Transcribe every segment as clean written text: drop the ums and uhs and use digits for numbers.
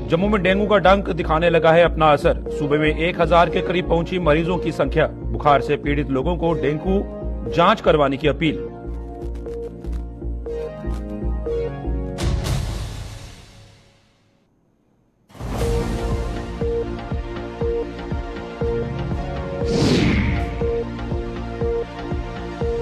जम्मू में डेंगू का डंक दिखाने लगा है अपना असर। सूबे में 1000 के करीब पहुंची मरीजों की संख्या। बुखार से पीड़ित लोगों को डेंगू जांच करवाने की अपील।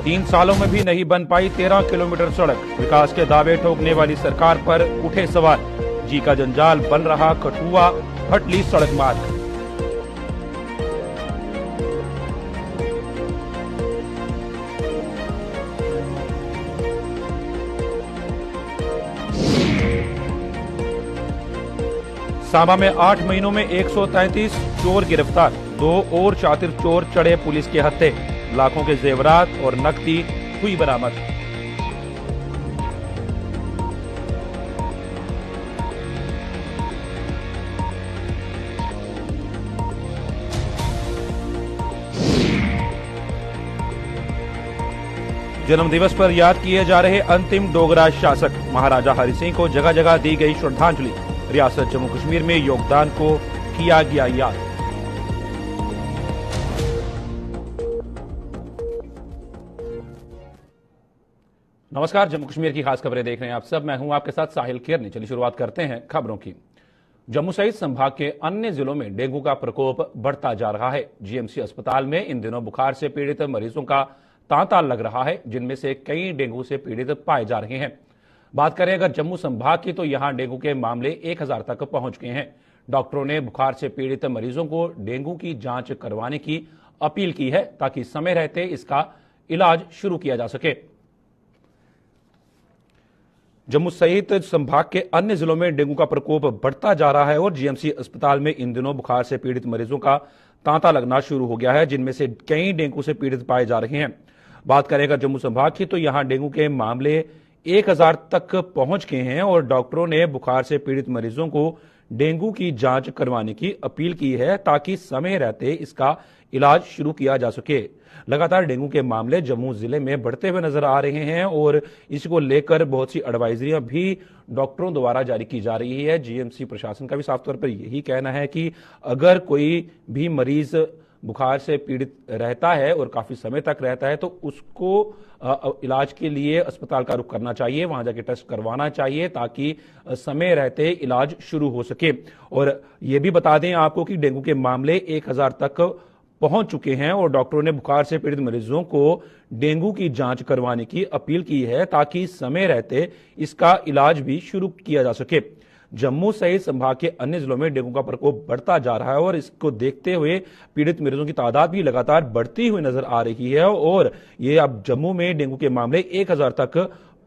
तीन सालों में भी नहीं बन पाई 13 किलोमीटर सड़क। विकास के दावे ठोकने वाली सरकार पर उठे सवाल। जी का जंजाल बन रहा कठुआ भटली सड़क मार्ग। सांबा में 8 महीनों में 133 चोर गिरफ्तार। 2 और शातिर चोर चढ़े पुलिस के हत्थे। लाखों के जेवरात और नकदी हुई बरामद। जन्मदिवस पर याद किए जा रहे अंतिम डोगरा शासक महाराजा हरि सिंह को जगह जगह दी गई श्रद्धांजलि। रियासत जम्मू कश्मीर में योगदान को किया गया याद। नमस्कार, जम्मू कश्मीर की खास खबरें देख रहे हैं आप सब। मैं हूं आपके साथ साहिल केरनी। चलिए शुरुआत करते हैं खबरों की। जम्मू सहित संभाग के अन्य जिलों में डेंगू का प्रकोप बढ़ता जा रहा है। जीएमसी अस्पताल में इन दिनों बुखार से पीड़ित मरीजों का तांता लग रहा है, जिनमें से कई डेंगू से पीड़ित पाए जा रहे हैं। बात करें अगर जम्मू संभाग की, तो यहां डेंगू के मामले 1000 तक पहुंच गए हैं। डॉक्टरों ने बुखार से पीड़ित मरीजों को डेंगू की जांच करवाने की अपील की है, ताकि समय रहते इसका इलाज शुरू किया जा सके। जम्मू सहित संभाग के अन्य जिलों में डेंगू का प्रकोप बढ़ता जा रहा है और जीएमसी अस्पताल में इन दिनों बुखार से पीड़ित मरीजों का तांता लगना शुरू हो गया है, जिनमें से कई डेंगू से पीड़ित पाए जा रहे हैं। बात करें अगर जम्मू संभाग की, तो यहां डेंगू के मामले 1000 तक पहुंच गए हैं और डॉक्टरों ने बुखार से पीड़ित मरीजों को डेंगू की जांच करवाने की अपील की है, ताकि समय रहते इसका इलाज शुरू किया जा सके। लगातार डेंगू के मामले जम्मू जिले में बढ़ते हुए नजर आ रहे हैं और इसको लेकर बहुत सी एडवाइजरियां भी डॉक्टरों द्वारा जारी की जा रही है। जीएमसी प्रशासन का भी साफ तौर पर यही कहना है कि अगर कोई भी मरीज बुखार से पीड़ित रहता है और काफी समय तक रहता है, तो उसको इलाज के लिए अस्पताल का रुख करना चाहिए, वहां जाके टेस्ट करवाना चाहिए, ताकि समय रहते इलाज शुरू हो सके। और यह भी बता दें आपको कि डेंगू के मामले 1000 तक पहुंच चुके हैं और डॉक्टरों ने बुखार से पीड़ित मरीजों को डेंगू की जांच करवाने की अपील की है, ताकि समय रहते इसका इलाज भी शुरू किया जा सके। जम्मू सहित संभाग के अन्य जिलों में डेंगू का प्रकोप बढ़ता जा रहा है और इसको देखते हुए पीड़ित मरीजों की तादाद भी लगातार बढ़ती हुई नजर आ रही है और ये अब जम्मू में डेंगू के मामले 1000 तक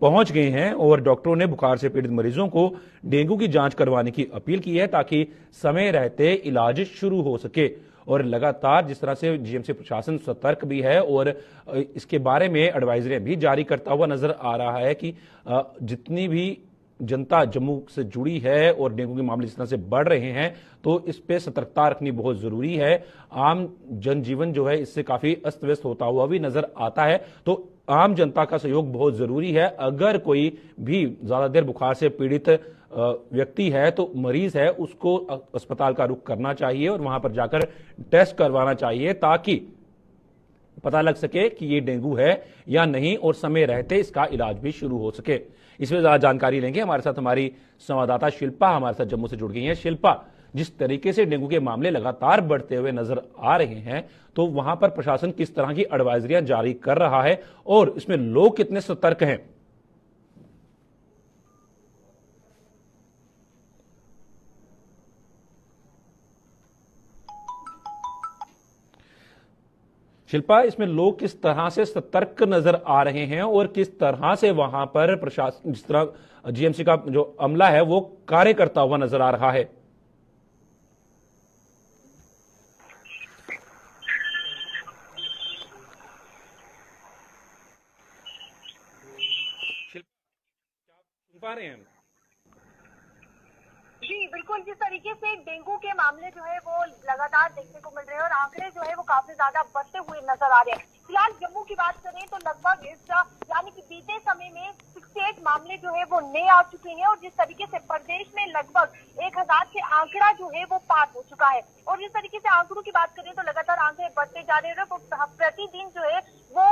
पहुंच गए हैं और डॉक्टरों ने बुखार से पीड़ित मरीजों को डेंगू की जांच करवाने की अपील की है, ताकि समय रहते इलाज शुरू हो सके। और लगातार जिस तरह से जीएमसी प्रशासन सतर्क भी है और इसके बारे में एडवाइजरी भी जारी करता हुआ नजर आ रहा है कि जितनी भी जनता जम्मू से जुड़ी है और डेंगू के मामले जिस तरह से बढ़ रहे हैं, तो इस पे सतर्कता रखनी बहुत जरूरी है। आम जनजीवन जो है इससे काफी अस्त व्यस्त होता हुआ भी नजर आता है, तो आम जनता का सहयोग बहुत जरूरी है। अगर कोई भी ज्यादा देर बुखार से पीड़ित व्यक्ति है, तो मरीज है, उसको अस्पताल का रुख करना चाहिए और वहां पर जाकर टेस्ट करवाना चाहिए, ताकि पता लग सके कि ये डेंगू है या नहीं और समय रहते इसका इलाज भी शुरू हो सके। इसमें ज्यादा जानकारी लेंगे, हमारे साथ हमारी संवाददाता शिल्पा हमारे साथ जम्मू से जुड़ गई हैं। शिल्पा, जिस तरीके से डेंगू के मामले लगातार बढ़ते हुए नजर आ रहे हैं, तो वहां पर प्रशासन किस तरह की एडवाइजरियां जारी कर रहा है और इसमें लोग कितने सतर्क हैं? शिल्पा, इसमें लोग किस तरह से सतर्क नजर आ रहे हैं और किस तरह से वहां पर प्रशासन, जिस तरह जीएमसी का जो अमला है वो कार्य करता हुआ नजर आ रहा है? सुन पा रहे हैं? जी बिल्कुल, जिस तरीके से डेंगू के मामले जो है वो लगातार देखने को मिल रहे हैं और आंकड़े जो है वो काफी ज्यादा बढ़ते हुए नजर आ रहे हैं। फिलहाल जम्मू की बात करें तो लगभग इस यानी कि बीते समय में 68 मामले जो है वो नए आ चुके हैं और जिस तरीके से पर्दे प्रदेश में लगभग 1000 के आंकड़ा जो है वो पार हो चुका है। और जिस तरीके से आंकड़ों की बात करें तो लगातार आंकड़े बढ़ते जा रहे हैं। प्रतिदिन जो है वो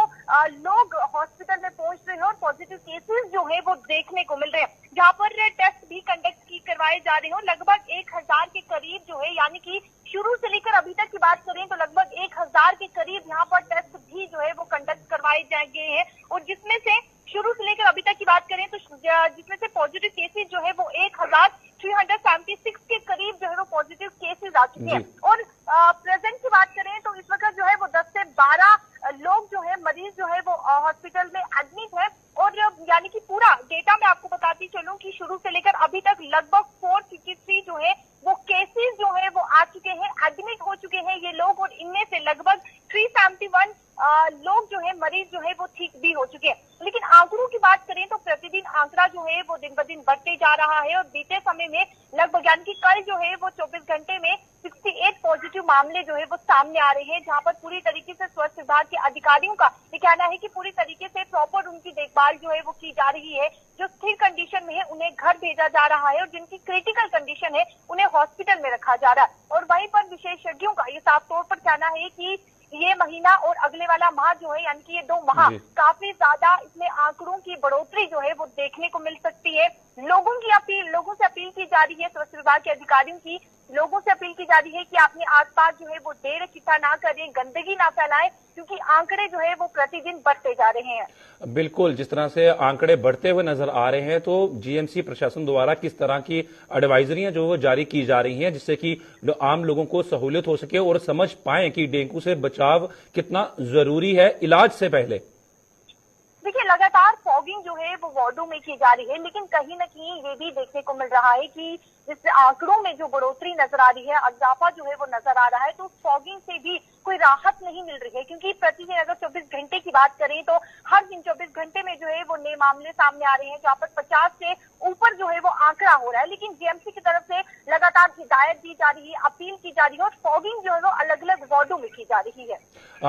लोग हॉस्पिटल में पहुंच रहे हैं और पॉजिटिव केसेस जो है वो देखने को मिल रहे हैं, जहां पर टेस्ट भी कंडक्ट करवाए जा रहे हैं। लगभग 1000 के करीब जो है, यानी कि शुरू से लेकर अभी तक की बात करें तो लगभग 1000 के करीब यहाँ पर टेस्ट भी जो है वो कंडक्ट करवाए गए हैं। और जिसमें से शुरू से लेकर अभी तक की बात करें तो जिसमें से पॉजिटिव केसेस जो है वो 1376 के करीब जो है वो पॉजिटिव केसेस आ चुके हैं। और प्रेजेंट की बात करें तो इस वक्त जो है वो 10 से 12 लोग जो है, मरीज जो है वो हॉस्पिटल में एडमिट है। और यानी कि पूरा डेटा मैं आपको बताती चलूं कि शुरू से लेकर अभी तक लगभग 453 जो है वो केसेस जो है वो आ चुके हैं, एडमिट हो चुके हैं ये लोग। और इनमें से लगभग 371 लोग जो है, मरीज जो है वो ठीक भी हो चुके हैं। लेकिन आंकड़ों की बात करें तो प्रतिदिन आंकड़ा जो है वो दिन ब दिन बढ़ते जा रहा है। और बीते समय में लगभग, यानी कि कल जो है वो 24 घंटे में 68 पॉजिटिव मामले जो है वो सामने आ रहे हैं, जहां पर पूरी तरीके से स्वास्थ्य विभाग के अधिकारियों का ये कहना है कि पूरी तरीके से प्रॉपर उनकी देखभाल जो है वो की जा रही है। जो स्थिर कंडीशन में है उन्हें घर भेजा जा रहा है और जिनकी क्रिटिकल कंडीशन है उन्हें हॉस्पिटल में रखा जा रहा है। और वहीं पर विशेषज्ञों का ये साफ तौर पर कहना है कि ये महीना और अगले वाला माह जो है, यानी कि ये 2 माह काफी ज्यादा इसमें आंकड़ों की बढ़ोतरी जो है वो देखने को मिल सकती है। लोगों से अपील की जा रही है, स्वास्थ्य विभाग के अधिकारियों की लोगों से अपील की जा रही है कि अपने आसपास जो है वो ढेर इकट्ठा ना करें, गंदगी ना फैलाएं, क्योंकि आंकड़े जो है वो प्रतिदिन बढ़ते जा रहे हैं। बिल्कुल, जिस तरह से आंकड़े बढ़ते हुए नजर आ रहे हैं तो जीएमसी प्रशासन द्वारा किस तरह की एडवाइजरियां जो वो जारी की जा रही हैं जिससे कि आम लोगों को सहूलियत हो सके और समझ पाएं कि डेंगू से बचाव कितना जरूरी है इलाज से पहले। देखिए, लगातार फॉगिंग जो है वो वार्डों में की जा रही है, लेकिन कहीं न कहीं ये भी देखने को मिल रहा है कि जिस आंकड़ों में जो बढ़ोतरी नजर आ रही है, इजाफा जो है वो नजर आ रहा है, तो फॉगिंग से भी कोई राहत नहीं मिल रही है। क्योंकि प्रतिदिन अगर 24 घंटे की बात करें तो हर दिन 24 घंटे में जो है वो नए मामले सामने आ रहे हैं, जहाँ पर 50 से ऊपर जो है वो आंकड़ा हो रहा है। लेकिन जीएमसी की तरफ से लगातार हिदायत दी जा रही है, अपील की जा रही है और फॉगिंग जो है वो अलग अलग वार्डों में की जा रही है।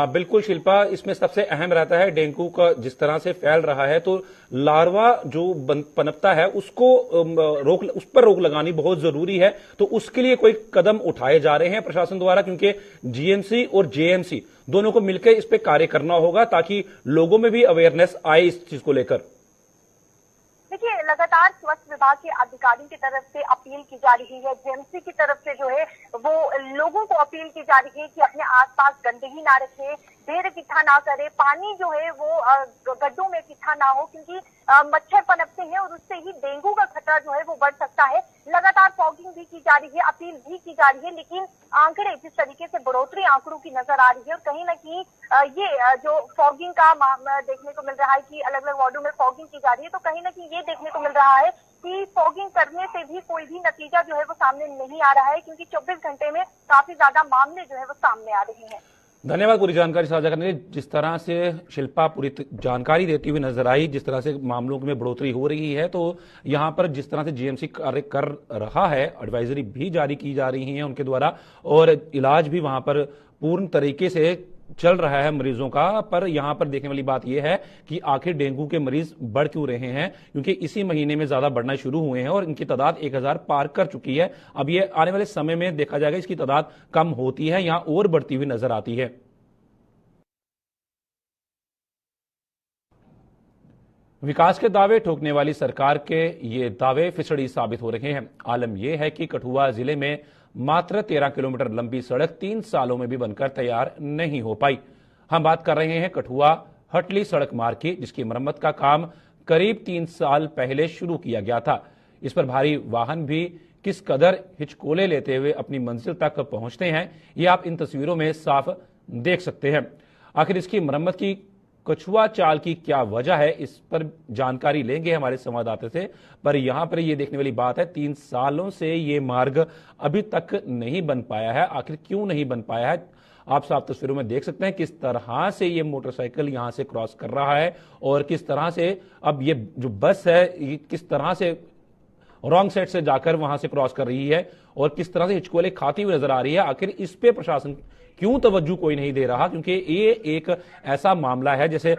बिल्कुल शिल्पा, इसमें सबसे अहम रहता है डेंगू का जिस तरह से फैल रहा है तो लार्वा जो पनपता है उसको उस पर रोक लगानी बहुत जरूरी है। तो उसके लिए कोई कदम उठाए जा रहे हैं प्रशासन द्वारा, क्योंकि जीएमसी और जेएमसी दोनों को मिलकर इस पे कार्य करना होगा ताकि लोगों में भी अवेयरनेस आए इस चीज को लेकर। देखिए, लगातार स्वास्थ्य विभाग के अधिकारियों की तरफ से अपील की जा रही है, जेएमसी की तरफ से जो है वो लोगों को अपील की जा रही है कि अपने आसपास गंदगी ना रखे, ढेर इकट्ठा ना करे, पानी जो है वो गड्ढों में इकट्ठा ना हो, क्योंकि मच्छर पनपते हैं और उससे ही डेंगू का खतरा जो है वो बढ़ सकता है। लगातार फॉगिंग भी की जा रही है, अपील भी की जा रही है, लेकिन आंकड़े जिस तरीके से बढ़ोतरी आंकड़ों की नजर आ रही है और कहीं ना कहीं ये जो फॉगिंग का देखने को मिल रहा है कि अलग अलग वार्डों में फॉगिंग की जा रही है, तो कहीं ना कहीं ये देखने को मिल रहा है कि फॉगिंग करने से भी कोई भी नतीजा जो है वो सामने नहीं आ रहा है, क्योंकि 24 घंटे में काफी ज्यादा मामले जो है वो सामने आ रहे हैं। धन्यवाद पूरी जानकारी साझा करने के लिए। जिस तरह से शिल्पा पूरी जानकारी देती हुई नजर आई, जिस तरह से मामलों में बढ़ोतरी हो रही है, तो यहां पर जिस तरह से जीएमसी कार्य कर रहा है, एडवाइजरी भी जारी की जा रही है उनके द्वारा और इलाज भी वहां पर पूर्ण तरीके से चल रहा है मरीजों का। पर यहां पर देखने वाली बात यह है कि आखिर डेंगू के मरीज बढ़ क्यों रहे हैं, क्योंकि इसी महीने में ज्यादा बढ़ना शुरू हुए हैं और इनकी तादाद 1000 पार कर चुकी है। अब ये आने वाले समय में देखा जाएगा इसकी तादाद कम होती है या और बढ़ती हुई नजर आती है। विकास के दावे ठोकने वाली सरकार के ये दावे फिसड़ी साबित हो रहे हैं। आलम यह है कि कठुआ जिले में मात्र 13 किलोमीटर लंबी सड़क 3 सालों में भी बनकर तैयार नहीं हो पाई। हम बात कर रहे हैं कठुआ हटली सड़क मार्ग की, जिसकी मरम्मत का काम करीब 3 साल पहले शुरू किया गया था। इस पर भारी वाहन भी किस कदर हिचकोले लेते हुए अपनी मंजिल तक पहुंचते हैं, ये आप इन तस्वीरों में साफ देख सकते हैं। आखिर इसकी मरम्मत की कछुआ चाल की क्या वजह है, इस पर जानकारी लेंगे हमारे संवाददाता से। पर यहां पर यह देखने वाली बात है 3 सालों से ये मार्ग अभी तक नहीं बन पाया है। आखिर क्यों नहीं बन पाया है, आप साफ तस्वीरों में देख सकते हैं किस तरह से ये मोटरसाइकिल यहां से क्रॉस कर रहा है और किस तरह से अब ये जो बस है ये किस तरह से रॉन्ग साइड से जाकर वहां से क्रॉस कर रही है और किस तरह से हिचकोले खाती हुई नजर आ रही है। आखिर इस पे प्रशासन क्यों तवज्जो कोई नहीं दे रहा, क्योंकि ये एक ऐसा मामला है जैसे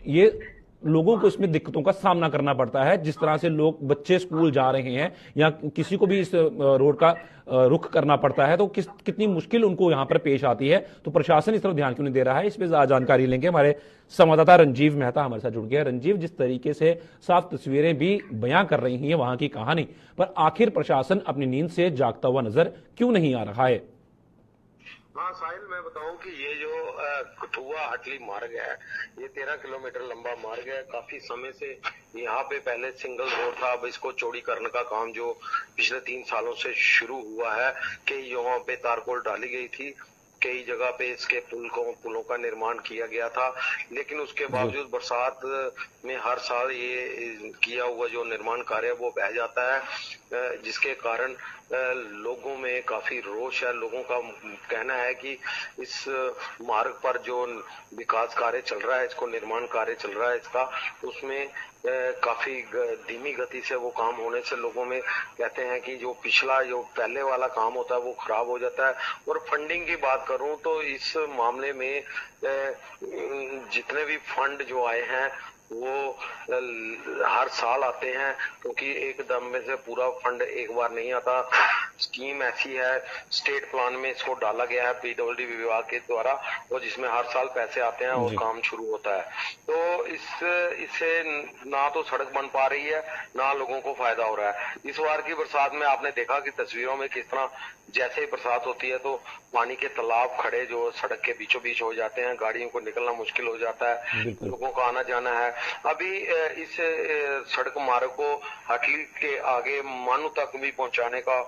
ये लोगों को इसमें दिक्कतों का सामना करना पड़ता है। जिस तरह से लोग बच्चे स्कूल जा रहे हैं या किसी को भी इस रोड का रुख करना पड़ता है तो कितनी मुश्किल उनको यहां पर पेश आती है। तो प्रशासन इस तरफ ध्यान क्यों नहीं दे रहा है, इस पर जानकारी लेंगे। हमारे संवाददाता रंजीव मेहता हमारे साथ जुड़ गया। रंजीव, जिस तरीके से साफ तस्वीरें भी बयां कर रही हैं वहां की कहानी, पर आखिर प्रशासन अपनी नींद से जागता हुआ नजर क्यों नहीं आ रहा है? हाँ साहिल, मैं बताऊं कि ये जो कठुआ हटली मार्ग है, ये 13 किलोमीटर लंबा मार्ग है। काफी समय से यहाँ पे पहले सिंगल रोड था, अब इसको चौड़ी करने का काम जो पिछले 3 सालों से शुरू हुआ है कि यहाँ पे तारकोल डाली गई थी, कई जगह पे इसके पुलों का निर्माण किया गया था, लेकिन उसके बावजूद बरसात में हर साल ये किया हुआ जो निर्माण कार्य वो बह जाता है, जिसके कारण लोगों में काफी रोष है। लोगों का कहना है कि इस मार्ग पर जो विकास कार्य चल रहा है, इसको निर्माण कार्य चल रहा है इसका, उसमें काफी धीमी गति से वो काम होने से लोगों में कहते हैं कि जो पिछला जो पहले वाला काम होता है वो खराब हो जाता है। और फंडिंग की बात करूं तो इस मामले में जितने भी फंड जो आए हैं वो हर साल आते हैं, क्योंकि एक दम में से पूरा फंड एक बार नहीं आता। स्कीम ऐसी है, स्टेट प्लान में इसको डाला गया है पीडब्ल्यूडी विभाग के द्वारा, और जिसमें हर साल पैसे आते हैं और काम शुरू होता है। तो इससे ना तो सड़क बन पा रही है, ना लोगों को फायदा हो रहा है। इस बार की बरसात में आपने देखा कि तस्वीरों में किस तरह जैसे ही बरसात होती है तो पानी के तालाब खड़े जो सड़क के बीचों बीच हो जाते हैं, गाड़ियों को निकलना मुश्किल हो जाता है, लोगों का आना जाना है। अभी इस सड़क मार्ग को हटली के आगे मानू तक भी पहुंचाने का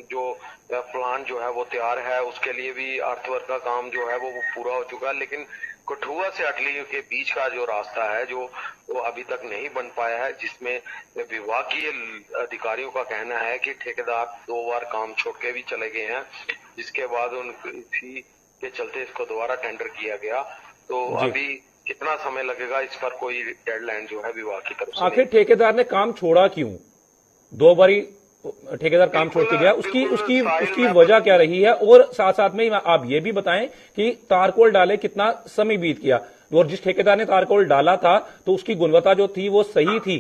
जो प्लान जो है वो तैयार है, उसके लिए भी अर्थवर्क का काम जो है वो पूरा हो चुका है, लेकिन कठुआ से हटली के बीच का जो रास्ता है जो वो अभी तक नहीं बन पाया है, जिसमें विभागीय अधिकारियों का कहना है कि ठेकेदार 2 बार काम छोड़ के भी चले गए हैं, जिसके बाद इसी के चलते इसको दोबारा टेंडर किया गया। तो अभी कितना समय लगेगा इस पर कोई डेडलाइन जो है विभाग की तरफ से। आखिर ठेकेदार ने काम छोड़ा क्यों? 2 बारी ठेकेदार काम छोड़ के गया, उसकी वजह क्या रही है? और साथ साथ में आप ये भी बताएं कि तारकोल डाले कितना समय बीत गया, और जिस ठेकेदार ने तारकोल डाला था तो उसकी गुणवत्ता जो थी वो सही थी?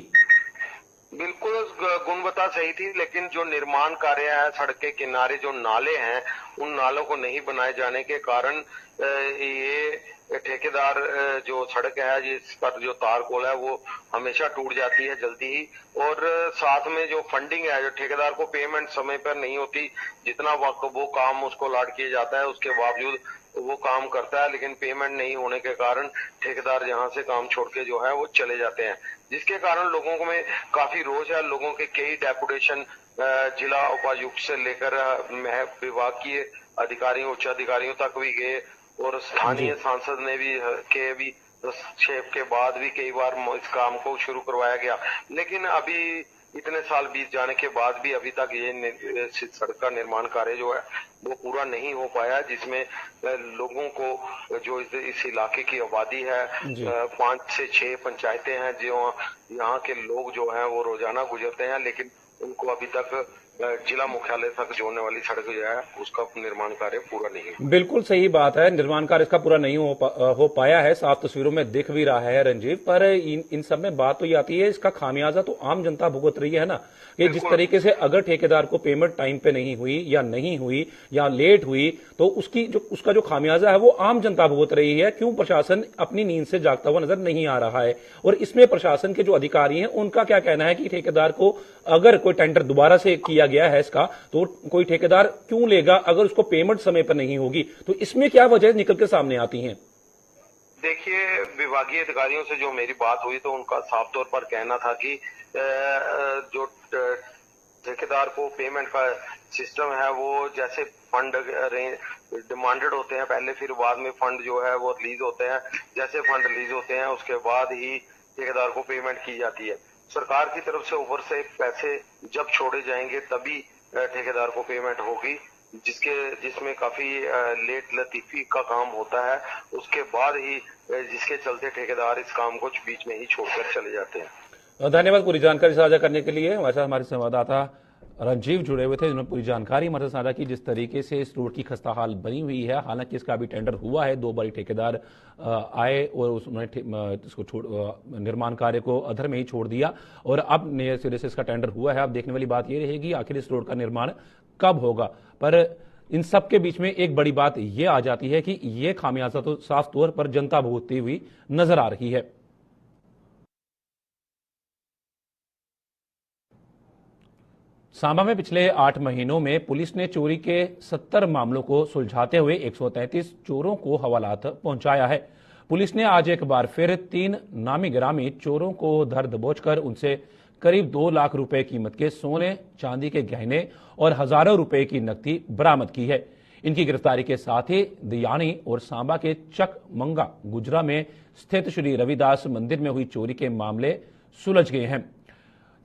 बिल्कुल गुणवत्ता सही थी, लेकिन जो निर्माण कार्य है सड़क के किनारे जो नाले हैं, उन नालों को नहीं बनाए जाने के कारण ये ठेकेदार जो सड़क है जिस पर जो तारकोल है वो हमेशा टूट जाती है जल्दी ही। और साथ में जो फंडिंग है, जो ठेकेदार को पेमेंट समय पर नहीं होती, जितना वो काम उसको लाट किया जाता है उसके बावजूद वो काम करता है, लेकिन पेमेंट नहीं होने के कारण ठेकेदार जहां से काम छोड़ के जो है वो चले जाते हैं, जिसके कारण लोगों में काफी रोष है। लोगों के कई डेपुटेशन जिला उपायुक्त से लेकर विभाग की अधिकारियों उच्च अधिकारियों तक भी गए, और स्थानीय सांसद ने भी हस्तक्षेप के बाद भी कई बार इस काम को शुरू करवाया गया, लेकिन अभी इतने साल बीत जाने के बाद भी अभी तक ये सड़क का निर्माण कार्य जो है वो पूरा नहीं हो पाया, जिसमें लोगों को जो इस इलाके की आबादी है 5 से 6 पंचायतें हैं जो यहाँ के लोग जो हैं वो रोजाना गुजरते हैं, लेकिन उनको अभी तक जिला मुख्यालय तक जोड़ने वाली सड़क जो है उसका निर्माण कार्य पूरा नहीं है। बिल्कुल सही बात है, निर्माण कार्य इसका पूरा नहीं हो पाया है, साफ तस्वीरों में दिख भी रहा है रंजीव। पर इन सब में बात तो ये आती है, इसका खामियाजा तो आम जनता भुगत रही है ना, कि जिस तरीके से अगर ठेकेदार को पेमेंट टाइम पे नहीं हुई या नहीं हुई या लेट हुई तो उसका जो खामियाजा है वो आम जनता भुगत रही है। क्यों प्रशासन अपनी नींद से जागता हुआ नजर नहीं आ रहा है? और इसमें प्रशासन के जो अधिकारी हैं उनका क्या कहना है कि ठेकेदार को अगर कोई टेंडर दोबारा से किया गया है इसका तो कोई ठेकेदार क्यों लेगा अगर उसको पेमेंट समय पर नहीं होगी? तो इसमें क्या वजह निकल के सामने आती हैं? देखिए, विभागीय अधिकारियों से जो मेरी बात हुई तो उनका साफ तौर पर कहना था कि जो ठेकेदार को पेमेंट का सिस्टम है वो जैसे फंड डिमांडेड होते हैं पहले, फिर बाद में फंड जो है वो रिलीज होते हैं, जैसे फंड रिलीज होते हैं उसके बाद ही ठेकेदार को पेमेंट की जाती है। सरकार की तरफ से ऊपर से पैसे जब छोड़े जाएंगे तभी ठेकेदार को पेमेंट होगी, जिसमें काफी लेट लतीफी का काम होता है, उसके बाद ही जिसके चलते ठेकेदार इस काम को बीच में ही छोड़कर चले जाते हैं। धन्यवाद पूरी जानकारी साझा करने के लिए। हमारे साथ हमारे संवाददाता रंजीव जुड़े हुए थे, जिन्होंने पूरी जानकारी हमारे साथ साझा की। जिस तरीके से इस रोड की खस्ता हाल बनी हुई है, हालांकि इसका अभी टेंडर हुआ है, 2 बारी ठेकेदार आए और उन्होंने इसको निर्माण कार्य को अधर में ही छोड़ दिया और अब नए सिरे से इसका टेंडर हुआ है। अब देखने वाली बात यह रहेगी आखिर इस रोड का निर्माण कब होगा। पर इन सब के बीच में एक बड़ी बात यह आ जाती है कि यह खामियाजा तो साफ तौर पर जनता भुगतती हुई नजर आ रही है। सांबा में पिछले 8 महीनों में पुलिस ने चोरी के 70 मामलों को सुलझाते हुए 133 चोरों को हवालात पहुंचाया है। पुलिस ने आज एक बार फिर 3 नामी गिरामी चोरों को धर दबोचकर उनसे करीब 2 लाख रुपए कीमत के सोने चांदी के गहने और हजारों रुपए की नकदी बरामद की है। इनकी गिरफ्तारी के साथ ही दियानी और सांबा के चकमंगा गुजरा में स्थित श्री रविदास मंदिर में हुई चोरी के मामले सुलझ गए हैं।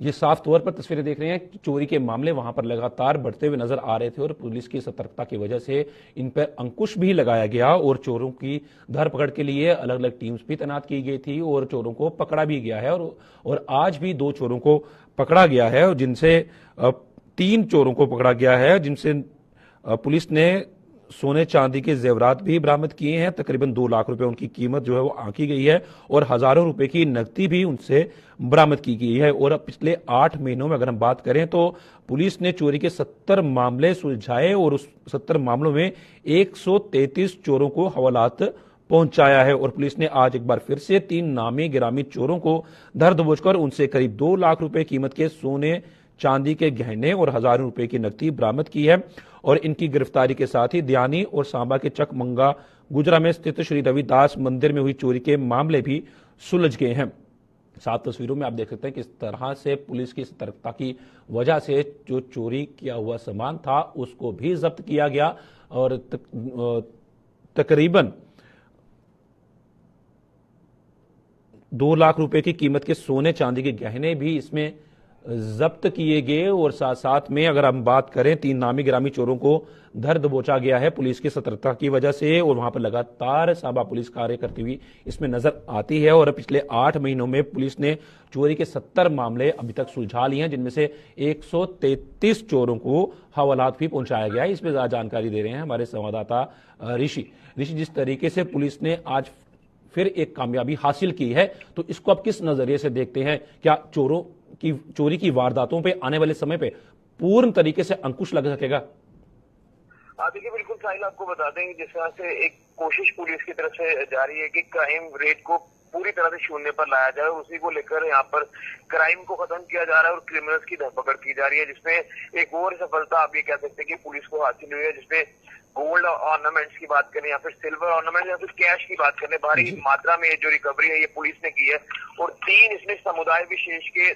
ये साफ तौर पर तस्वीरें देख रहे हैं कि चोरी के मामले वहां पर लगातार बढ़ते हुए नजर आ रहे थे और पुलिस की सतर्कता की वजह से इन पर अंकुश भी लगाया गया और चोरों की धरपकड़ के लिए अलग अलग टीम्स भी तैनात की गई थी और चोरों को पकड़ा भी गया है। और आज भी 2 चोरों को पकड़ा गया है और जिनसे 3 चोरों को पकड़ा गया है, जिनसे पुलिस ने सोने चांदी के जेवरात भी बरामद किए हैं। तकरीबन 2 लाख रुपए उनकी कीमत जो है वो आंकी गई है और हजारों रुपए की नकदी भी उनसे बरामद की गई है। और अब पिछले 8 महीनों में अगर हम बात करें तो पुलिस ने चोरी के 70 मामले सुलझाए और उस 70 मामलों में 133 चोरों को हवालात पहुंचाया है। और पुलिस ने आज एक बार फिर से 3 नामी गिरामी चोरों को धर दबोचकर उनसे करीब 2 लाख रुपए कीमत के सोने चांदी के गहने और हजारों रुपए की नकदी बरामद की है। और इनकी गिरफ्तारी के साथ ही दियानी और सांबा के चकमंगा गुजरा में स्थित श्री रविदास मंदिर में हुई चोरी के मामले भी सुलझ गए हैं। सात तस्वीरों में आप देख सकते हैं किस तरह से पुलिस की सतर्कता की वजह से जो चोरी किया हुआ सामान था उसको भी जब्त किया गया और तकरीबन 2 लाख रुपए की कीमत के सोने चांदी के गहने भी इसमें जब्त किए गए। और साथ साथ में अगर हम बात करें 3 नामी गिरामी चोरों को धर दबोचा गया है पुलिस की सतर्कता की वजह से और वहां पर लगातार सांबा पुलिस कार्य करती हुई इसमें नजर आती है। और पिछले 8 महीनों में पुलिस ने चोरी के 70 मामले अभी तक सुलझा लिए हैं, जिनमें से 133 चोरों को हवालात भी पहुंचाया गया है। इस पर ज्यादा जानकारी दे रहे हैं हमारे संवाददाता ऋषि। जिस तरीके से पुलिस ने आज फिर एक कामयाबी हासिल की है तो इसको आप किस नजरिए से देखते हैं? क्या चोरी की वारदातों पे आने वाले समय पे पूर्ण तरीके से अंकुश लग सकेगा? देखिए बिल्कुल साहिल, आपको बता दें जिस तरह से एक कोशिश पुलिस की तरफ से जारी है कि क्राइम रेट को पूरी तरह से शून्य पर लाया जाए और उसी को लेकर यहाँ पर क्राइम को खत्म किया जा रहा है और क्रिमिनल्स की धरपकड़ की जा रही है, जिसमें एक और सफलता आप ये कह सकते हैं कि पुलिस को हासिल हुई है, जिसमें गोल्ड ऑर्नामेंट्स की बात करें या फिर सिल्वर ऑर्नामेंट या फिर कैश की बात करें, भारी मात्रा में जो रिकवरी है ये पुलिस ने की है। और 3 इसमें समुदाय विशेष के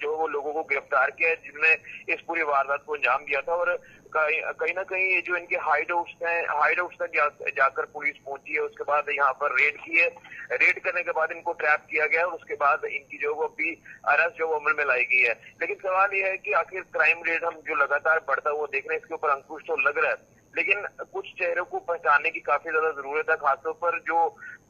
जो वो लोगों को गिरफ्तार किया है जिनने इस पूरी वारदात को अंजाम दिया था। और कहीं ना कहीं ये जो इनके हाइड आउट्स तक जाकर पुलिस पहुंची है, उसके बाद यहाँ पर रेड की है। रेड करने के बाद इनको ट्रैप किया गया और उसके बाद इनकी जो वो अभी अरेस्ट जो अमल में लाई गई है। लेकिन सवाल ये है कि आखिर क्राइम रेट हम जो लगातार बढ़ता हुआ देख रहे हैं इसके ऊपर अंकुश तो लग रहा है, लेकिन कुछ चेहरों को पहचानने की काफी ज्यादा जरूरत है, खासतौर पर जो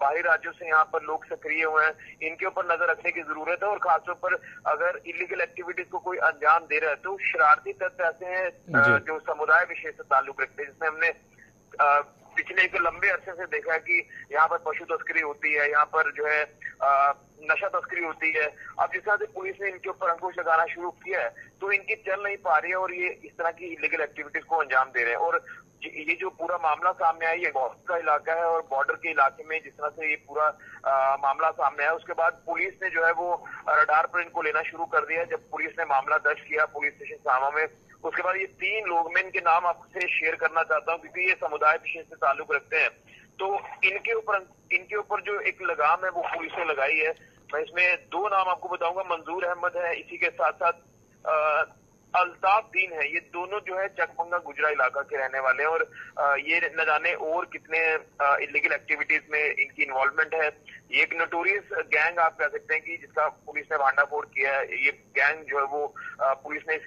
बाहरी राज्यों से यहाँ पर लोग सक्रिय हुए हैं इनके ऊपर नजर रखने की जरूरत है। और खासतौर पर अगर इलीगल एक्टिविटीज को कोई अंजाम दे रहा है तो शरारती तत्व ऐसे हैं जो समुदाय विशेष से ताल्लुक रखते हैं, जिसमें हमने पिछले एक लंबे अरसे से देखा है कि यहाँ पर पशु तस्करी होती है, यहाँ पर जो है नशा तस्करी होती है। अब जिस तरह से पुलिस ने इनके ऊपर अंकुश लगाना शुरू किया है तो इनकी चल नहीं पा रही है और ये इस तरह की इलीगल एक्टिविटीज को अंजाम दे रहे हैं। और ये जो पूरा मामला सामने आया ये बॉर्डर का इलाका है और बॉर्डर के इलाके में जिस तरह से ये पूरा मामला सामने आया उसके बाद पुलिस ने जो है वो रडार पर इनको लेना शुरू कर दिया। जब पुलिस ने मामला दर्ज किया पुलिस स्टेशन सांबा में, उसके बाद ये 3 लोग, मैं इनके नाम आपसे शेयर करना चाहता हूँ क्योंकि ये समुदाय विशेष से ताल्लुक रखते हैं, तो इनके ऊपर जो एक लगाम है वो पुलिस ने लगाई है। मैं इसमें 2 नाम आपको बताऊंगा, मंजूर अहमद है, इसी के साथ साथ अल्ताफ दीन है। ये दोनों जो है चकमंगा गुजरा इलाका के रहने वाले हैं और ये न जाने और कितने इलीगल एक्टिविटीज में इनकी इन्वॉल्वमेंट है। ये एक नोटोरियस गैंग आप कह सकते हैं कि जिसका पुलिस ने भांडाफोड़ किया है। ये गैंग जो है वो पुलिस ने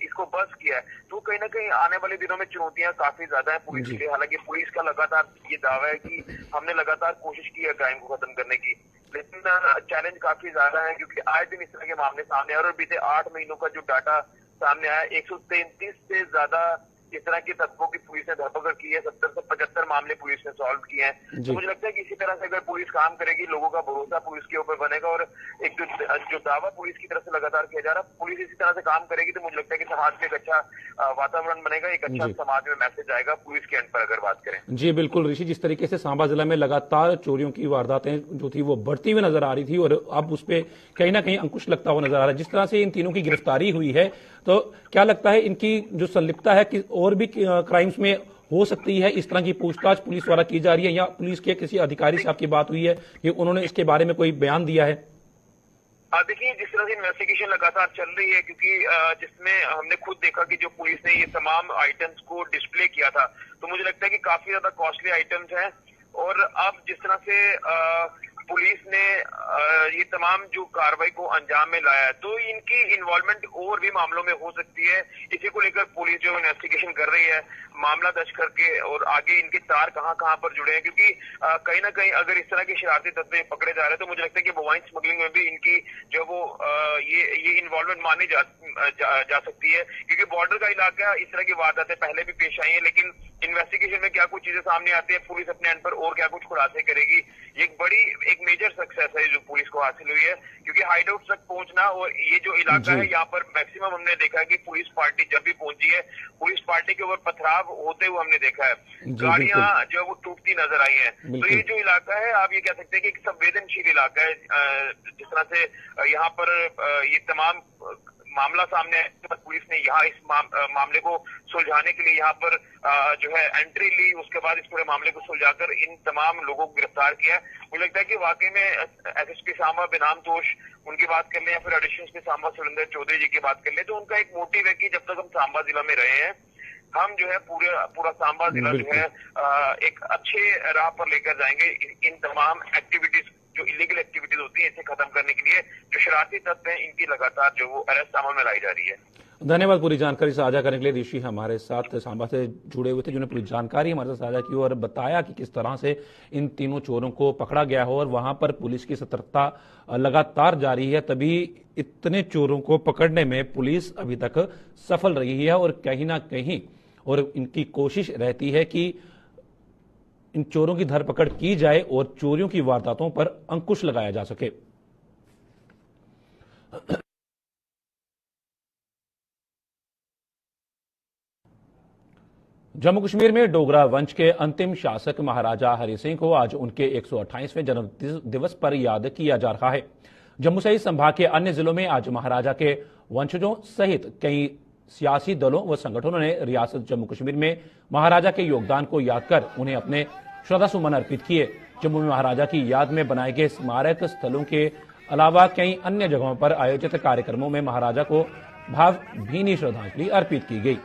इसको बस किया है। तो कहीं ना कहीं आने वाले दिनों में चुनौतियां काफी ज्यादा है पुलिस के लिए। हालांकि पुलिस का लगातार ये दावा है कि हमने लगातार कोशिश की है क्राइम को खत्म करने की, लेकिन चैलेंज काफी ज्यादा है क्योंकि आए दिन इस तरह के मामले सामने आ रहे और बीते 8 महीनों का जो डाटा सामने आया। 133 से ज्यादा इस तरह के तत्वों की पुलिस ने धरपकड़ की है। 70 से 75 मामले पुलिस ने सॉल्व किए हैं। तो मुझे लगता है कि इसी तरह से अगर पुलिस काम करेगी, लोगों का भरोसा पुलिस के ऊपर बनेगा और एक जो दावा पुलिस की तरफ से लगातार किया जा रहा है, पुलिस इसी तरह से काम करेगी तो मुझे लगता है कि समाज में एक अच्छा वातावरण बनेगा, एक अच्छा समाज में मैसेज आएगा पुलिस के एंड पर अगर बात करें। जी बिल्कुल ऋषि, जिस तरीके से सांबा जिला में लगातार चोरियों की वारदातें जो थी वो बढ़ती हुई नजर आ रही थी और अब उस पर कहीं ना कहीं अंकुश लगता हुआ नजर आ रहा है। जिस तरह से इन तीनों की गिरफ्तारी हुई है, तो क्या लगता है इनकी जो संलिप्तता है कि और भी क्राइम्स में हो सकती है? इस तरह की पूछताछ पुलिस द्वारा की जा रही है या पुलिस के किसी अधिकारी से आपकी बात हुई है कि उन्होंने इसके बारे में कोई बयान दिया है? देखिए, जिस तरह से इन्वेस्टिगेशन लगातार चल रही है, क्योंकि जिसमें हमने खुद देखा कि जो पुलिस ने ये तमाम आइटम्स को डिस्प्ले किया था, तो मुझे लगता है कि काफी ज्यादा कॉस्टली आइटम्स हैं। और अब जिस तरह से पुलिस ने ये तमाम जो कार्रवाई को अंजाम में लाया है, तो इनकी इन्वॉल्वमेंट और भी मामलों में हो सकती है। इसी को लेकर पुलिस जो इन्वेस्टिगेशन कर रही है, मामला दर्ज करके, और आगे इनके तार कहां कहां पर जुड़े हैं, क्योंकि कहीं ना कहीं अगर इस तरह के शरारती तत्व पकड़े जा रहे हैं तो मुझे लगता है कि मोबाइल स्मगलिंग में भी इनकी जो वो ये इन्वॉल्वमेंट मानी जा सकती है, क्योंकि बॉर्डर का इलाका, इस तरह की वारदातें पहले भी पेश आई है। लेकिन इन्वेस्टिगेशन में क्या कुछ चीजें सामने आती है, पुलिस अपने एंड पर और क्या कुछ खुलासे करेगी। एक मेजर सक्सेस है जो पुलिस को हासिल हुई है, क्योंकि हाइडआउट तक पहुंचना, और ये जो इलाका है यहाँ पर मैक्सिमम हमने देखा है कि पुलिस पार्टी जब भी पहुंची है, पुलिस पार्टी के ऊपर पथराव होते हुए हमने देखा है, गाड़ियां जो है वो टूटती नजर आई हैं। तो ये जो इलाका है, आप ये कह सकते हैं कि एक संवेदनशील इलाका है। जिस तरह से यहाँ पर ये तमाम मामला सामने आया, पर पुलिस ने यहाँ इस मामले को सुलझाने के लिए यहाँ पर जो है एंट्री ली, उसके बाद इस पूरे मामले को सुलझाकर इन तमाम लोगों को गिरफ्तार किया। मुझे लगता है कि वाकई में एसएसपी सांबा बेनाम तोष उनकी बात कर ले या फिर एडिशनल एसपी सांबा सुरेंद्र चौधरी जी की बात कर ले, तो उनका एक मोटिव है कि जब तक हम सांबा जिला में रहे हैं, हम जो है पूरा सांबा जिला जो है एक अच्छे राह पर लेकर जाएंगे। इन तमाम एक्टिविटीज, जो इलीगल एक्टिविटीज होती है, इसे खत्म करने के लिए जो शरारती तत्व हैं, इनकी लगातार जो वो अरेस्ट अमल में लाई जा रही है। धन्यवाद पूरी जानकारी साझा करने के लिए। ऋषि हमारे साथ सांबा से जुड़े हुए थे, जिन्होंने पूरी जानकारी हमारे साथ साझा की और बताया कि किस तरह से इन तीनों चोरों को पकड़ा गया हो और वहां पर पुलिस की सतर्कता लगातार जारी है। तभी इतने चोरों को पकड़ने में पुलिस अभी तक सफल रही है और कहीं ना कहीं और इनकी कोशिश रहती है कि इन चोरों की धरपकड़ की जाए और चोरियों की वारदातों पर अंकुश लगाया जा सके। जम्मू कश्मीर में डोगरा वंश के अंतिम शासक महाराजा हरि सिंह को आज उनके 128वें जन्म दिवस पर याद किया जा रहा है। जम्मू सहित संभाग के अन्य जिलों में आज महाराजा के वंशजों सहित कई सियासी दलों व संगठनों ने रियासत जम्मू कश्मीर में महाराजा के योगदान को याद कर उन्हें अपने श्रद्धा सुमन अर्पित किए। जम्मू में महाराजा की याद में बनाए गए स्मारक स्थलों के अलावा कई अन्य जगहों पर आयोजित कार्यक्रमों में महाराजा को भावभीनी श्रद्धांजलि अर्पित की गई।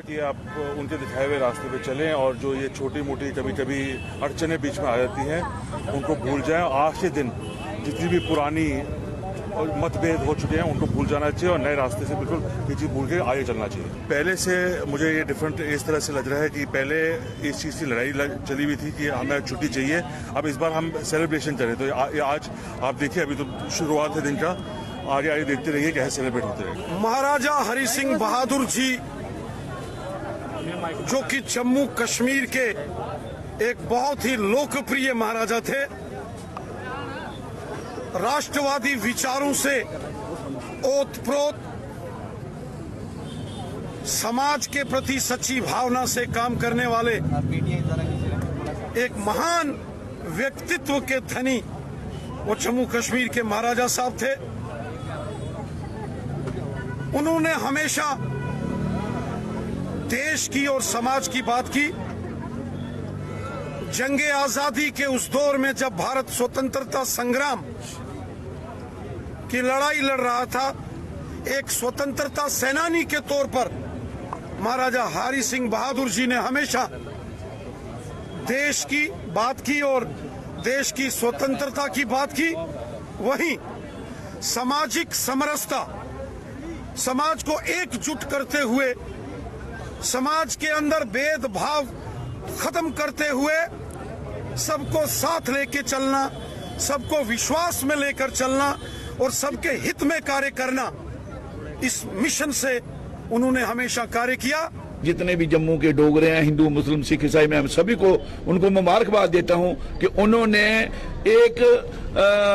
कि आप उनके दिखाए हुए रास्ते पे चलें और जो ये छोटी मोटी कभी कभी अड़चनें बीच में आ जाती हैं उनको भूल जाएं। आज के दिन जितनी भी पुरानी मतभेद हो चुके हैं उनको भूल जाना चाहिए और नए रास्ते से बिल्कुल पीछे भूल के आगे चलना चाहिए। पहले से मुझे ये डिफरेंट इस तरह से लग रहा है कि पहले इस चीज़ की लड़ाई चली हुई थी कि हमें छुट्टी चाहिए, अब इस बार हम सेलिब्रेशन करें। तो आज आप देखिए, अभी तो शुरुआत है दिन का, आगे आगे देखते रहिए कैसे सेलिब्रेट होते रहेंगे। महाराजा हरि सिंह बहादुर जी जो कि जम्मू कश्मीर के एक बहुत ही लोकप्रिय महाराजा थे, राष्ट्रवादी विचारों से ओतप्रोत, समाज के प्रति सच्ची भावना से काम करने वाले एक महान व्यक्तित्व के धनी वो जम्मू कश्मीर के महाराजा साहब थे। उन्होंने हमेशा देश की और समाज की बात की। जंगे आजादी के उस दौर में जब भारत स्वतंत्रता संग्राम की लड़ाई लड़ रहा था, एक स्वतंत्रता सेनानी के तौर पर महाराजा हरि सिंह बहादुर जी ने हमेशा देश की बात की और देश की स्वतंत्रता की बात की। वहीं सामाजिक समरसता, समाज को एकजुट करते हुए समाज के अंदर भेदभाव खत्म करते हुए सबको साथ लेके चलना, सबको विश्वास में लेकर चलना और सबके हित में कार्य करना, इस मिशन से उन्होंने हमेशा कार्य किया। जितने भी जम्मू के डोगरे हैं, हिंदू मुस्लिम सिख ईसाई, मैं सभी को उनको मुबारकबाद देता हूं कि उन्होंने एक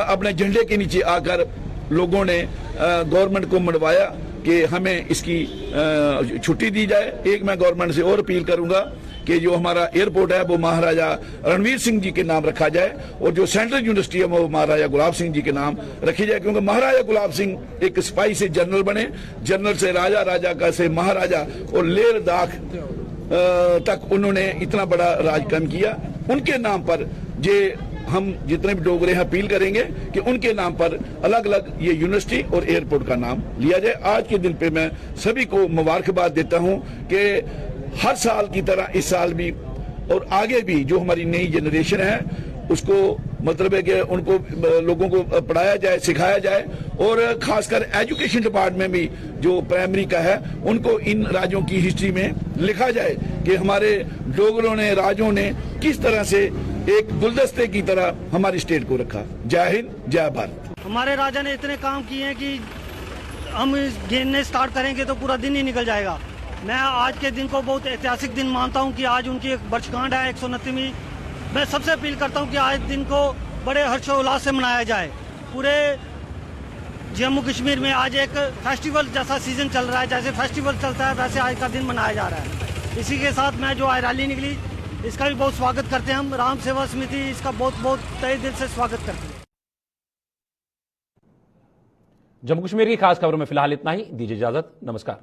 अपने झंडे के नीचे आकर लोगों ने गवर्नमेंट को मनवाया कि हमें इसकी छुट्टी दी जाए। एक मैं गवर्नमेंट से और अपील करूंगा कि जो हमारा एयरपोर्ट है वो महाराजा रणवीर सिंह जी के नाम रखा जाए और जो सेंट्रल यूनिवर्सिटी है वो महाराजा गुलाब सिंह जी के नाम रखी जाए, क्योंकि महाराजा गुलाब सिंह एक सिपाही से जनरल बने, जनरल से राजा, राजा का से महाराजा और लेह लद्दाख तक उन्होंने इतना बड़ा राजकाम किया। उनके नाम पर जे हम जितने भी डोगरे हैं अपील करेंगे कि उनके नाम पर अलग अलग ये यूनिवर्सिटी और एयरपोर्ट का नाम लिया जाए। आज के दिन पे मैं सभी को मुबारकबाद देता हूं कि हर साल की तरह इस साल भी और आगे भी जो हमारी नई जनरेशन है उसको मतलब है कि उनको लोगों को पढ़ाया जाए, सिखाया जाए और खासकर एजुकेशन डिपार्टमेंट में भी जो प्राइमरी का है उनको इन राज्यों की हिस्ट्री में लिखा जाए कि हमारे डोगरों ने, राजों ने किस तरह से एक गुलदस्ते की तरह हमारी स्टेट को रखा। जय हिंद, जय भारत। हमारे राजा ने इतने काम किए हैं कि हम गिनने स्टार्ट करेंगे तो पूरा दिन ही निकल जाएगा। मैं आज के दिन को बहुत ऐतिहासिक दिन मानता हूं कि आज उनकी एक वर्षगांठ है, 129वीं। मैं सबसे अपील करता हूं कि आज दिन को बड़े हर्षोल्लास से मनाया जाए। पूरे जम्मू कश्मीर में आज एक फेस्टिवल जैसा सीजन चल रहा है, जैसे फेस्टिवल चलता है वैसे आज का दिन मनाया जा रहा है। इसी के साथ मैं जो आज रैली निकली इसका भी बहुत स्वागत करते हैं हम। राम सेवा समिति इसका बहुत बहुत तहे दिल से स्वागत करते हैं। जम्मू कश्मीर की खास खबरों में फिलहाल इतना ही। दीजिए इजाजत, नमस्कार।